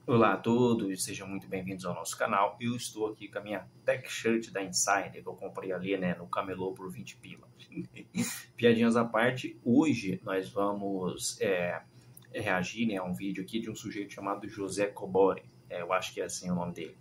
Olá a todos, sejam muito bem-vindos ao nosso canal. Eu estou aqui com a minha Tech Shirt da Insider, que eu comprei ali, no camelô por 20 pila. Piadinhas à parte, hoje nós vamos reagir, a um vídeo aqui de um sujeito chamado José Cobori. Eu acho que é assim o nome dele.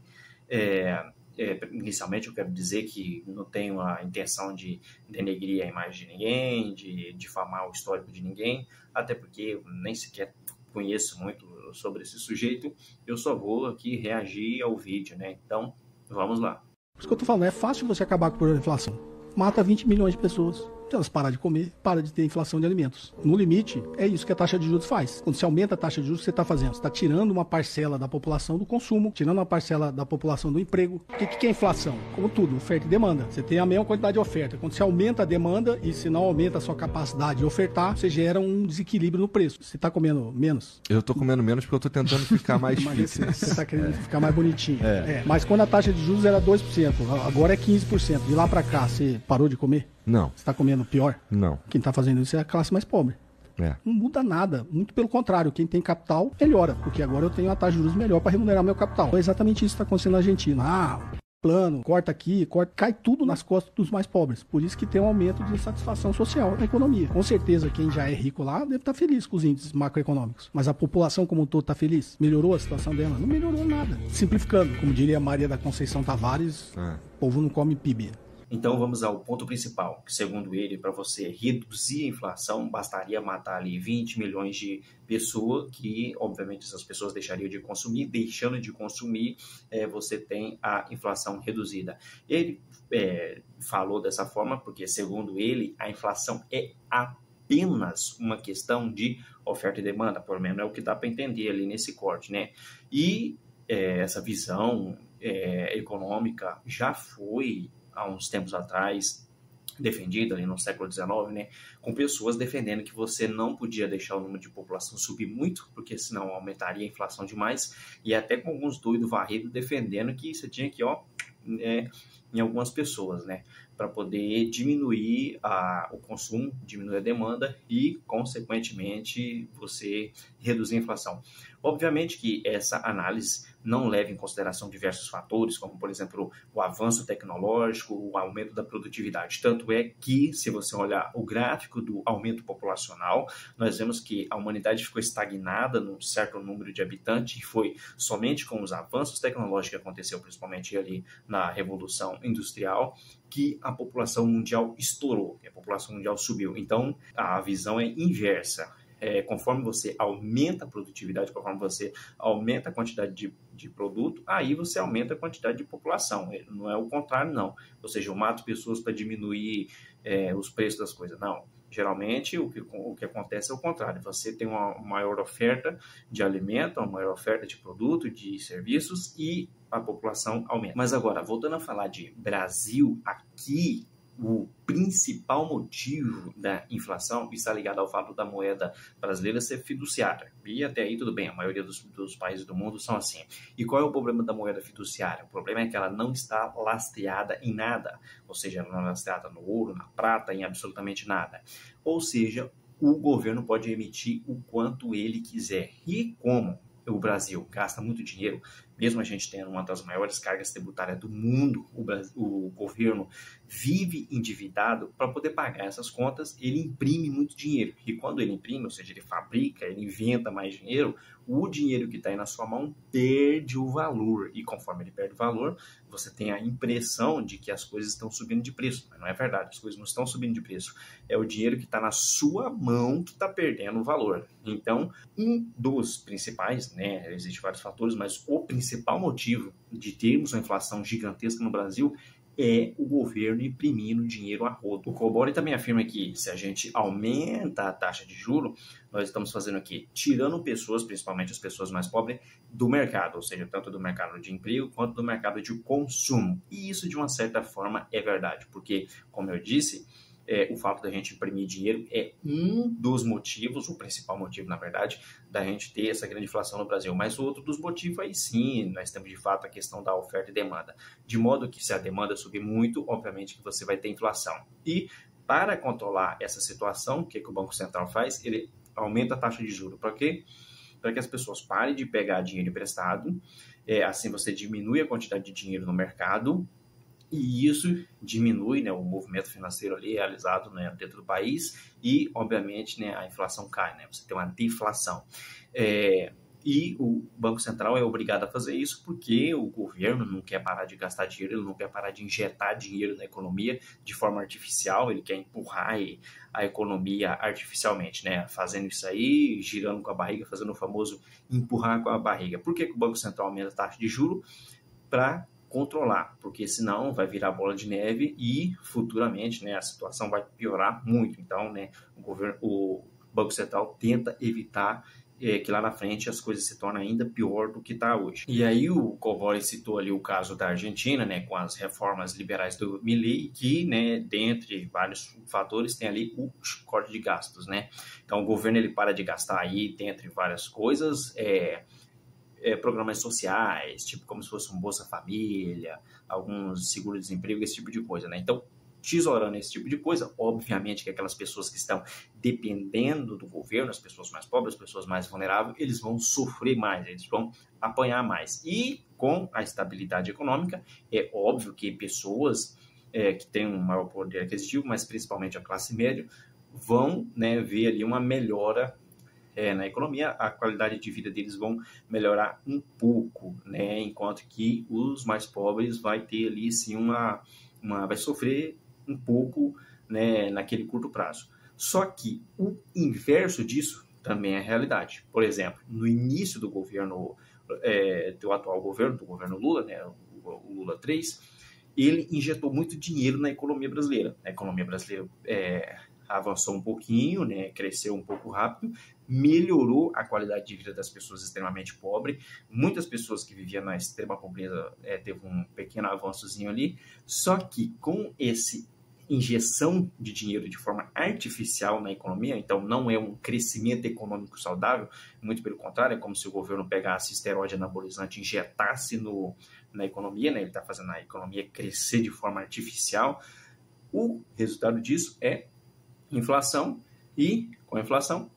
Inicialmente eu quero dizer que não tenho a intenção de denegrir a imagem de ninguém, de difamar o histórico de ninguém, até porque eu nem sequer conheço muito sobre esse sujeito, eu só vou aqui reagir ao vídeo, Então, vamos lá. Por isso que eu tô falando, é fácil você acabar com a inflação. Mata 20 milhões de pessoas. Se elas parar de comer, para de ter inflação de alimentos. No limite, é isso que a taxa de juros faz. Quando você aumenta a taxa de juros, o que você está fazendo? Você está tirando uma parcela da população do consumo, tirando uma parcela da população do emprego. O que é inflação? Como tudo, oferta e demanda. Você tem a mesma quantidade de oferta. Quando você aumenta a demanda e se não aumenta a sua capacidade de ofertar, você gera um desequilíbrio no preço. Você está comendo menos? Eu estou comendo menos porque eu estou tentando ficar mais fit. Você está querendo ficar mais bonitinho. Mas quando a taxa de juros era 2%, agora é 15%. De lá para cá, você parou de comer? Não. Você está comendo pior? Não. Quem está fazendo isso é a classe mais pobre. Não muda nada. Muito pelo contrário. Quem tem capital, melhora. Porque agora eu tenho uma taxa de juros melhor para remunerar meu capital. É exatamente isso que está acontecendo na Argentina. Plano, corta aqui, corta. Cai tudo nas costas dos mais pobres. Por isso que tem um aumento de insatisfação social na economia. Com certeza, quem já é rico lá deve estar feliz com os índices macroeconômicos. Mas a população como um todo está feliz? Melhorou a situação dela? Não melhorou nada. Simplificando, como diria Maria da Conceição Tavares, o povo não come PIB. Então vamos ao ponto principal, que segundo ele, para você reduzir a inflação, bastaria matar ali 20 milhões de pessoas, que obviamente essas pessoas deixariam de consumir, deixando de consumir, você tem a inflação reduzida. Ele falou dessa forma porque, segundo ele, a inflação é apenas uma questão de oferta e demanda, pelo menos é o que dá para entender ali nesse corte, E essa visão econômica já foi há uns tempos atrás, defendida ali no século XIX, com pessoas defendendo que você não podia deixar o número de população subir muito, porque senão aumentaria a inflação demais, e até com alguns doidos varridos defendendo que você tinha que, em algumas pessoas, para poder diminuir o consumo, diminuir a demanda e, consequentemente, você reduzir a inflação. Obviamente que essa análise não leva em consideração diversos fatores, como, por exemplo, o avanço tecnológico, o aumento da produtividade. Tanto é que, se você olhar o gráfico do aumento populacional, nós vemos que a humanidade ficou estagnada num certo número de habitantes, e foi somente com os avanços tecnológicos que aconteceu, principalmente ali na Revolução Industrial, que a população mundial estourou, que a população mundial subiu. Então, a visão é inversa. Conforme você aumenta a produtividade, conforme você aumenta a quantidade de produto, aí você aumenta a quantidade de população. Não é o contrário, não. Ou seja, eu mato pessoas para diminuir os preços das coisas. Não. Geralmente, o que acontece é o contrário. Você tem uma maior oferta de alimento, uma maior oferta de produto, de serviços, e a população aumenta. Mas agora, voltando a falar de Brasil, aqui o principal motivo da inflação está ligado ao fato da moeda brasileira ser fiduciária. E até aí tudo bem, a maioria dos países do mundo são assim. E qual é o problema da moeda fiduciária? O problema é que ela não está lastreada em nada. Ou seja, ela não é lastreada no ouro, na prata, em absolutamente nada. Ou seja, o governo pode emitir o quanto ele quiser. E como o Brasil gasta muito dinheiro, mesmo a gente tendo uma das maiores cargas tributárias do mundo, o governo vive endividado. Para poder pagar essas contas, ele imprime muito dinheiro. E quando ele imprime, ou seja, ele fabrica, ele inventa mais dinheiro, o dinheiro que está aí na sua mão perde o valor. E conforme ele perde o valor, você tem a impressão de que as coisas estão subindo de preço. Mas não é verdade, as coisas não estão subindo de preço. É o dinheiro que está na sua mão que está perdendo o valor. Então, um dos principais, existem vários fatores, mas o principal motivo de termos uma inflação gigantesca no Brasil é o governo imprimindo dinheiro a rodo. O Cobori também afirma que se a gente aumenta a taxa de juros, nós estamos fazendo aqui, tirando pessoas, principalmente as pessoas mais pobres, do mercado, ou seja, tanto do mercado de emprego quanto do mercado de consumo. E isso, de uma certa forma, é verdade, porque, como eu disse, o fato da gente imprimir dinheiro é um dos motivos, o principal motivo, na verdade, da gente ter essa grande inflação no Brasil. Mas o outro dos motivos, aí sim, nós temos de fato a questão da oferta e demanda. De modo que se a demanda subir muito, obviamente que você vai ter inflação. E para controlar essa situação, o que o Banco Central faz? Ele aumenta a taxa de juros. Para quê? para que as pessoas parem de pegar dinheiro emprestado, assim você diminui a quantidade de dinheiro no mercado, e isso diminui, né, o movimento financeiro ali realizado, né, dentro do país e, obviamente, né, a inflação cai, né, você tem uma deflação. E o Banco Central é obrigado a fazer isso porque o governo não quer parar de gastar dinheiro, ele não quer parar de injetar dinheiro na economia de forma artificial, ele quer empurrar a economia artificialmente, né? Fazendo isso aí, girando com a barriga, fazendo o famoso empurrar com a barriga. Por que o Banco Central aumenta a taxa de juros? Para controlar, porque senão vai virar bola de neve e futuramente, né, a situação vai piorar muito. Então, né, o Banco Central tenta evitar que lá na frente as coisas se tornem ainda pior do que está hoje. E aí o Covori citou ali o caso da Argentina, né, com as reformas liberais do Milei, que, né, dentre vários fatores, tem ali o corte de gastos, né? Então o governo ele para de gastar aí, dentre várias coisas, programas sociais, tipo como se fosse um Bolsa Família, alguns seguro-desemprego, esse tipo de coisa, né? Então, tesourando esse tipo de coisa, obviamente que aquelas pessoas que estão dependendo do governo, as pessoas mais pobres, as pessoas mais vulneráveis, eles vão sofrer mais, eles vão apanhar mais. E com a estabilidade econômica, é óbvio que pessoas que têm um maior poder aquisitivo, mas principalmente a classe média, vão, né, ver ali uma melhora na economia, a qualidade de vida deles vão melhorar um pouco, né, enquanto que os mais pobres vai ter ali sim vai sofrer um pouco, né, naquele curto prazo. Só que o inverso disso também é realidade. Por exemplo, no início do governo, do atual governo, do governo Lula, né, o Lula 3, ele injetou muito dinheiro na economia brasileira. A economia brasileira avançou um pouquinho, né, cresceu um pouco rápido, melhorou a qualidade de vida das pessoas extremamente pobres. Muitas pessoas que viviam na extrema pobreza teve um pequeno avançozinho ali, só que com esse injeção de dinheiro de forma artificial na economia, então não é um crescimento econômico saudável, muito pelo contrário, é como se o governo pegasse esteroide anabolizante e injetasse na economia, né? Ele está fazendo a economia crescer de forma artificial. O resultado disso é inflação e, com a inflação,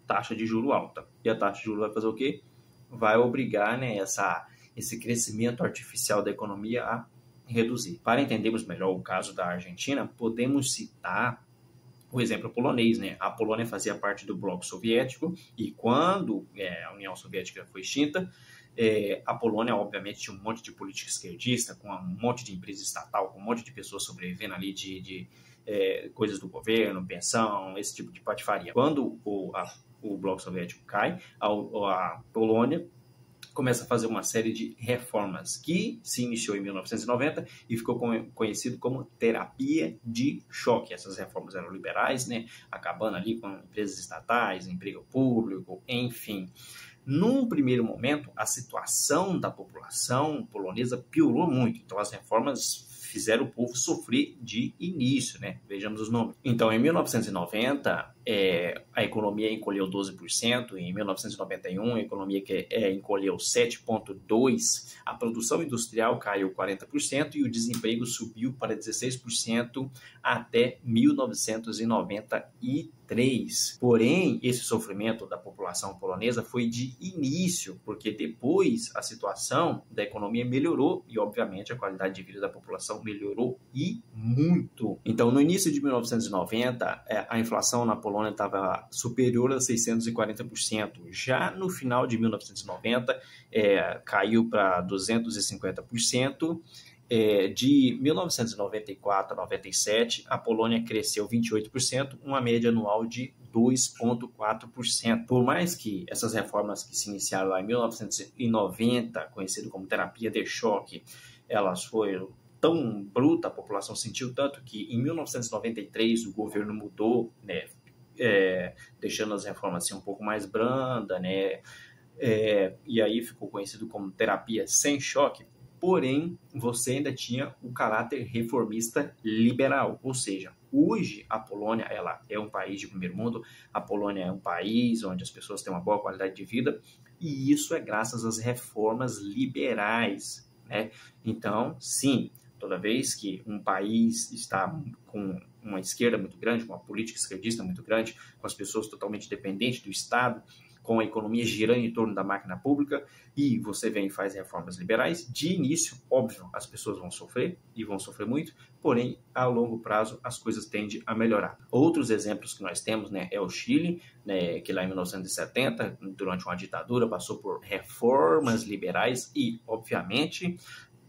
taxa de juro alta. E a taxa de juro vai fazer o quê? Vai obrigar, né, esse crescimento artificial da economia a reduzir. Para entendermos melhor o caso da Argentina, podemos citar o exemplo polonês, né? A Polônia fazia parte do bloco soviético e quando a União Soviética foi extinta, a Polônia, obviamente, tinha um monte de política esquerdista, com um monte de empresa estatal, com um monte de pessoas sobrevivendo ali de coisas do governo, pensão, esse tipo de patifaria. Quando o bloco soviético cai, a Polônia começa a fazer uma série de reformas que se iniciou em 1990 e ficou conhecido como terapia de choque. Essas reformas eram liberais, né, acabando ali com empresas estatais, emprego público, enfim. Num primeiro momento, a situação da população polonesa piorou muito. Então, as reformas fizeram o povo sofrer de início, né? Vejamos os números. Então, em 1990, a economia encolheu 12%, em 1991, a economia encolheu 7,2%, a produção industrial caiu 40% e o desemprego subiu para 16% até 1993. Porém, esse sofrimento da população polonesa foi de início, porque depois a situação da economia melhorou e, obviamente, a qualidade de vida da população melhorou e muito. Então, no início de 1990, a inflação na Polônia estava superior a 640%. Já no final de 1990, caiu para 250%. De 1994 a 97, a Polônia cresceu 28%, uma média anual de 2,4%. Por mais que essas reformas que se iniciaram lá em 1990, conhecido como terapia de choque, elas foram tão bruta, a população sentiu tanto que em 1993 o governo mudou, né, deixando as reformas assim um pouco mais branda, né, e aí ficou conhecido como terapia sem choque. Porém, você ainda tinha o caráter reformista liberal, ou seja, hoje a Polônia ela é um país de primeiro mundo, a Polônia é um país onde as pessoas têm uma boa qualidade de vida, e isso é graças às reformas liberais, né? Então, sim, toda vez que um país está com uma esquerda muito grande, com uma política esquerdista muito grande, com as pessoas totalmente dependentes do Estado, com a economia girando em torno da máquina pública, e você vem e faz reformas liberais, de início, óbvio, as pessoas vão sofrer, e vão sofrer muito, porém, a longo prazo, as coisas tendem a melhorar. Outros exemplos que nós temos, né, é o Chile, né, que lá em 1970, durante uma ditadura, passou por reformas liberais e, obviamente,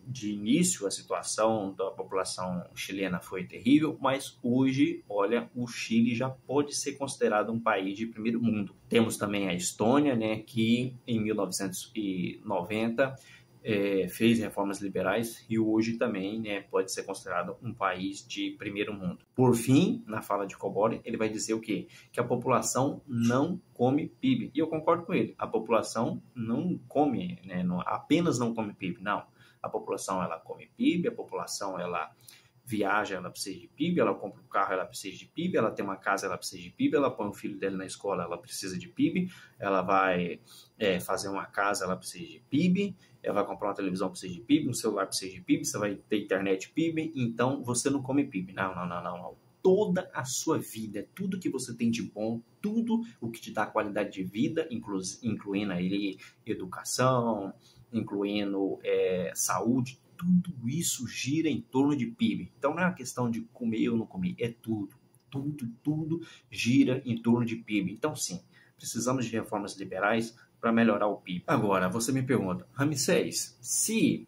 de início, a situação da população chilena foi terrível, mas hoje, olha, o Chile já pode ser considerado um país de primeiro mundo. Temos também a Estônia, né, que em 1990 fez reformas liberais e hoje também, né, pode ser considerado um país de primeiro mundo. Por fim, na fala de Cobori, ele vai dizer o quê? Que a população não come PIB. E eu concordo com ele. A população não come, né, apenas não come PIB, não. A população, ela come PIB, a população, ela viaja, ela precisa de PIB, ela compra um carro, ela precisa de PIB, ela tem uma casa, ela precisa de PIB, ela põe o filho dele na escola, ela precisa de PIB, ela vai fazer uma casa, ela precisa de PIB, ela vai comprar uma televisão, precisa de PIB, um celular precisa de PIB, você vai ter internet PIB, então você não come PIB. Não. Toda a sua vida, tudo que você tem de bom, tudo o que te dá qualidade de vida, incluindo aí educação, incluindo saúde, tudo isso gira em torno de PIB. Então não é uma questão de comer ou não comer, é tudo gira em torno de PIB. Então sim, precisamos de reformas liberais para melhorar o PIB. Agora, você me pergunta, Ramsés, se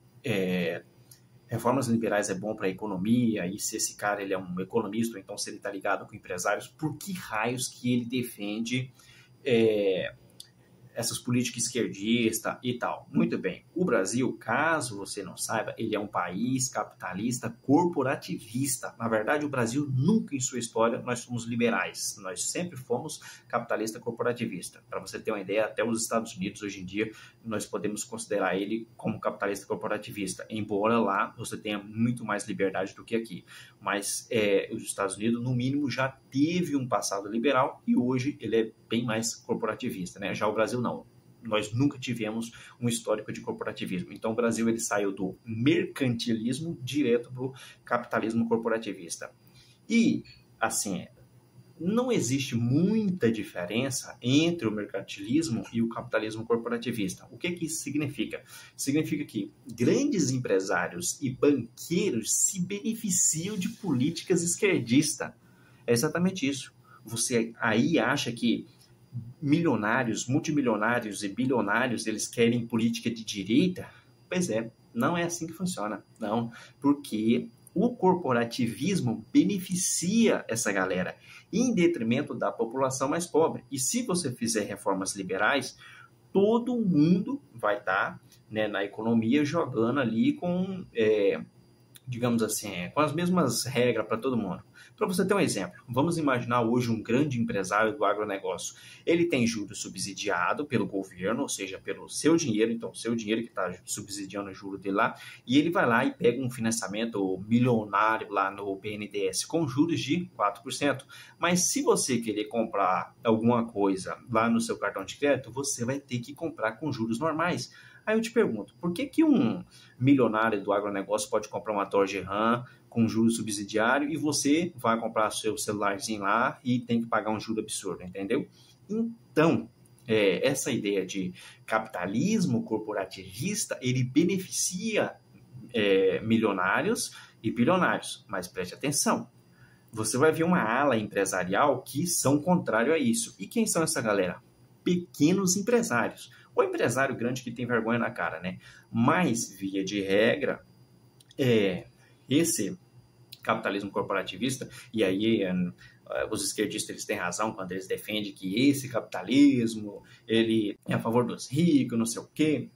reformas liberais é bom para a economia, e se esse cara ele é um economista, ou então se ele está ligado com empresários, por que raios que ele defende essas políticas esquerdistas e tal? Muito bem, o Brasil, caso você não saiba, ele é um país capitalista corporativista. Na verdade, o Brasil nunca em sua história nós fomos liberais, nós sempre fomos capitalista corporativista. Para você ter uma ideia, até os Estados Unidos hoje em dia nós podemos considerar ele como capitalista corporativista, embora lá você tenha muito mais liberdade do que aqui. Mas os Estados Unidos, no mínimo, já teve um passado liberal e hoje ele é bem mais corporativista, né? Já o Brasil não. Nós nunca tivemos um histórico de corporativismo. Então o Brasil ele saiu do mercantilismo direto para o capitalismo corporativista. E, assim, não existe muita diferença entre o mercantilismo e o capitalismo corporativista. O que isso significa? Significa que grandes empresários e banqueiros se beneficiam de políticas esquerdistas. É exatamente isso. Você aí acha que milionários, multimilionários e bilionários, eles querem política de direita? Pois é, não é assim que funciona. Não, porque o corporativismo beneficia essa galera em detrimento da população mais pobre. E se você fizer reformas liberais, todo mundo vai estar, né, na economia jogando ali com, digamos assim, com as mesmas regras para todo mundo. Para você ter um exemplo, vamos imaginar hoje um grande empresário do agronegócio. Ele tem juros subsidiado pelo governo, ou seja, pelo seu dinheiro, então seu dinheiro que está subsidiando o juro dele lá, e ele vai lá e pega um financiamento milionário lá no BNDES com juros de 4%. Mas se você querer comprar alguma coisa lá no seu cartão de crédito, você vai ter que comprar com juros normais. Aí eu te pergunto, por que um milionário do agronegócio pode comprar uma torre RAM com juros subsidiário e você vai comprar seu celularzinho lá e tem que pagar um juro absurdo, entendeu? Então, essa ideia de capitalismo corporativista, ele beneficia milionários e bilionários, mas preste atenção, você vai ver uma ala empresarial que são contrário a isso. E quem são essa galera? Pequenos empresários. O empresário grande que tem vergonha na cara, né? Mas, via de regra, esse capitalismo corporativista, e aí os esquerdistas eles têm razão quando eles defendem que esse capitalismo ele é a favor dos ricos, não sei o quê.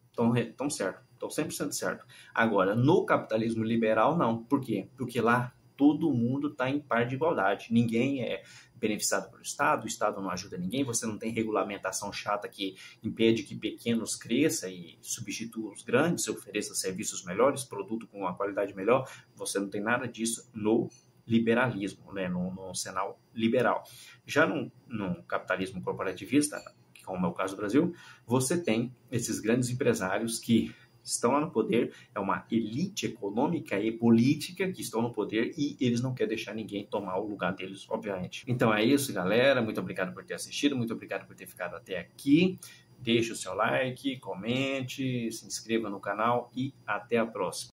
Estão certo, estão 100% certo. Agora, no capitalismo liberal, não. Por quê? Porque lá todo mundo está em par de igualdade. Ninguém é beneficiado pelo Estado, o Estado não ajuda ninguém, você não tem regulamentação chata que impede que pequenos cresçam e substitua os grandes, ofereça serviços melhores, produto com uma qualidade melhor, você não tem nada disso no liberalismo, né? no cenário liberal. Já no capitalismo corporativista, como é o caso do Brasil, você tem esses grandes empresários que estão lá no poder, é uma elite econômica e política que estão no poder e eles não querem deixar ninguém tomar o lugar deles, obviamente. Então é isso, galera. Muito obrigado por ter assistido, muito obrigado por ter ficado até aqui. Deixe o seu like, comente, se inscreva no canal e até a próxima.